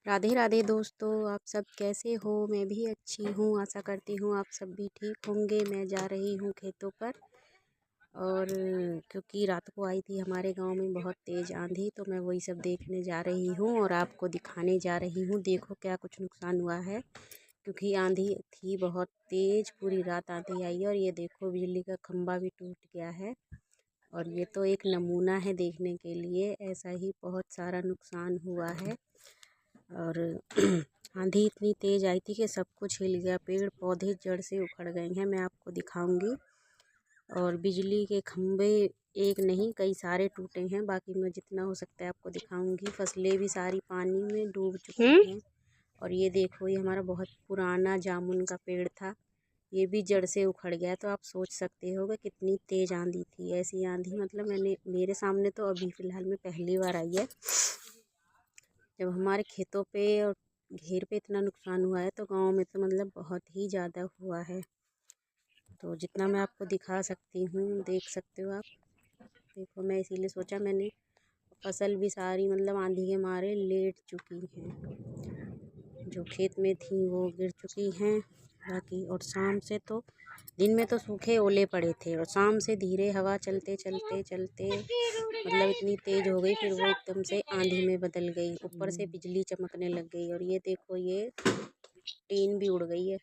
राधे राधे दोस्तों, आप सब कैसे हो। मैं भी अच्छी हूँ। आशा करती हूँ आप सब भी ठीक होंगे। मैं जा रही हूँ खेतों पर और क्योंकि रात को आई थी हमारे गांव में बहुत तेज़ आंधी, तो मैं वही सब देखने जा रही हूँ और आपको दिखाने जा रही हूँ। देखो क्या कुछ नुकसान हुआ है, क्योंकि आंधी थी बहुत तेज़। पूरी रात आंधी आई है और ये देखो बिजली का खंभा भी टूट गया है। और ये तो एक नमूना है देखने के लिए, ऐसा ही बहुत सारा नुकसान हुआ है। और आंधी इतनी तेज़ आई थी कि सब कुछ हिल गया, पेड़ पौधे जड़ से उखड़ गए हैं। मैं आपको दिखाऊंगी। और बिजली के खंभे एक नहीं कई सारे टूटे हैं। बाकी मैं जितना हो सकता है आपको दिखाऊंगी। फसलें भी सारी पानी में डूब चुकी हैं। और ये देखो, ये हमारा बहुत पुराना जामुन का पेड़ था, ये भी जड़ से उखड़ गया। तो आप सोच सकते हो कि कितनी तेज़ आंधी थी। ऐसी आंधी मतलब मेरे सामने तो अभी फ़िलहाल में पहली बार आई है। जब हमारे खेतों पे और घेर पे इतना नुकसान हुआ है तो गांव में तो मतलब बहुत ही ज़्यादा हुआ है। तो जितना मैं आपको दिखा सकती हूँ देख सकते हो आप। देखो, मैं इसीलिए सोचा, मैंने फसल भी सारी मतलब आंधी के मारे लेट चुकी हैं। जो खेत में थी वो गिर चुकी हैं। बाकी और शाम से तो दिन में तो सूखे ओले पड़े थे और शाम से धीरे हवा चलते चलते चलते मतलब इतनी तेज़ हो गई, फिर वो एकदम से आंधी में बदल गई। ऊपर से बिजली चमकने लग गई। और ये देखो, ये टीन भी उड़ गई है।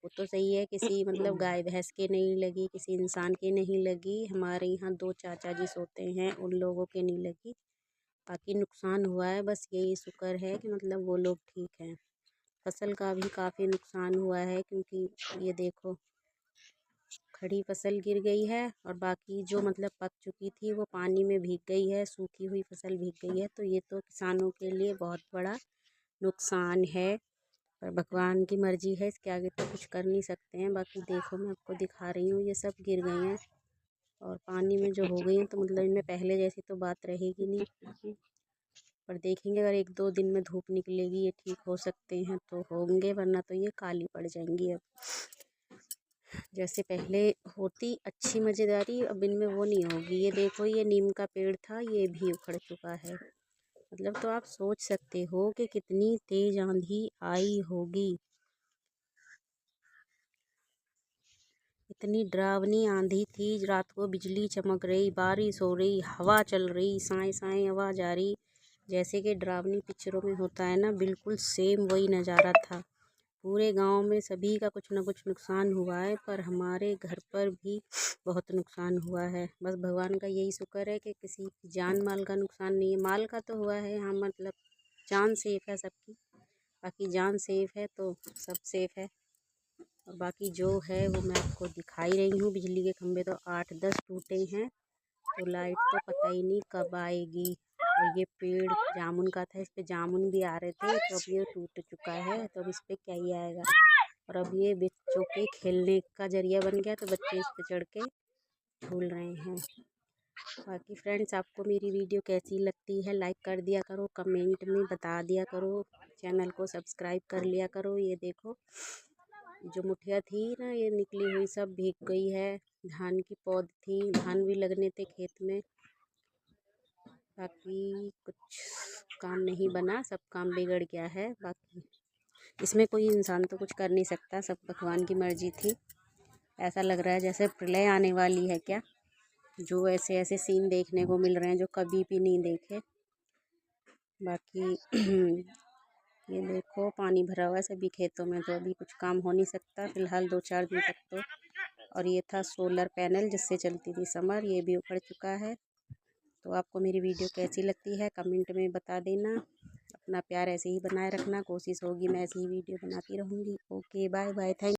वो तो सही है, किसी मतलब गाय भैंस के नहीं लगी, किसी इंसान के नहीं लगी। हमारे यहाँ 2 चाचा जी सोते हैं, उन लोगों के नहीं लगी। बाकी नुकसान हुआ है, बस यही शुक्र है कि मतलब वो लोग ठीक हैं। फसल का भी काफ़ी नुकसान हुआ है, क्योंकि ये देखो खड़ी फसल गिर गई है और बाकी जो मतलब पक चुकी थी वो पानी में भीग गई है। सूखी हुई फसल भीग गई है। तो ये तो किसानों के लिए बहुत बड़ा नुकसान है। पर भगवान की मर्जी है, इसके आगे तो कुछ कर नहीं सकते हैं। बाकी देखो, मैं आपको दिखा रही हूँ, ये सब गिर गई हैं और पानी में जो हो गई हैं, तो मतलब इनमें पहले जैसी तो बात रहेगी नहीं। पर देखेंगे, अगर 1-2 दिन में धूप निकलेगी, ये ठीक हो सकते हैं तो होंगे, वरना तो ये काली पड़ जाएंगी। अब जैसे पहले होती अच्छी मज़ेदारी, अब इनमें वो नहीं होगी। ये देखो, ये नीम का पेड़ था, ये भी उखड़ चुका है। मतलब तो आप सोच सकते हो कि कितनी तेज आंधी आई होगी। इतनी डरावनी आंधी थी। रात को बिजली चमक रही, बारिश हो रही, हवा चल रही, साए साए आवाज़ आ रही, जैसे कि डरावनी पिक्चरों में होता है ना, बिल्कुल सेम वही नज़ारा था। पूरे गांव में सभी का कुछ ना कुछ नुकसान हुआ है, पर हमारे घर पर भी बहुत नुकसान हुआ है। बस भगवान का यही शुक्र है कि किसी की जान माल का नुकसान नहीं है। माल का तो हुआ है, हाँ मतलब जान सेफ है सबकी। बाकी जान सेफ है तो सब सेफ है। और बाकी जो है वो मैं आपको दिखाई रही हूँ। बिजली के खंभे तो 8-10 टूटे हैं। तो लाइट तो पता ही नहीं कब आएगी। और ये पेड़ जामुन का था, इस पे जामुन भी आ रहे थे, तो अब ये टूट चुका है, तो अब इस पे क्या ही आएगा। और अब ये बच्चों के खेलने का जरिया बन गया, तो बच्चे इस पे चढ़ के झूल रहे हैं। बाकी फ्रेंड्स, आपको मेरी वीडियो कैसी लगती है लाइक कर दिया करो, कमेंट में बता दिया करो, चैनल को सब्सक्राइब कर लिया करो। ये देखो, जो मुठिया थी ना, ये निकली हुई सब भीग गई है। धान की पौध थी, धान भी लगने थे खेत में। बाकी कुछ काम नहीं बना, सब काम बिगड़ गया है। बाकी इसमें कोई इंसान तो कुछ कर नहीं सकता, सब भगवान की मर्जी थी। ऐसा लग रहा है जैसे प्रलय आने वाली है क्या। जो ऐसे ऐसे सीन देखने को मिल रहे हैं जो कभी भी नहीं देखे। बाकी ये देखो, पानी भरा हुआ है सभी खेतों में, तो अभी कुछ काम हो नहीं सकता फ़िलहाल 2-4 दिन तक तो। और ये था सोलर पैनल जिससे चलती थी समर, ये भी उखड़ चुका है। तो आपको मेरी वीडियो कैसी लगती है कमेंट में बता देना। अपना प्यार ऐसे ही बनाए रखना, कोशिश होगी मैं ऐसी ही वीडियो बनाती रहूँगी। Okay, bye bye, thank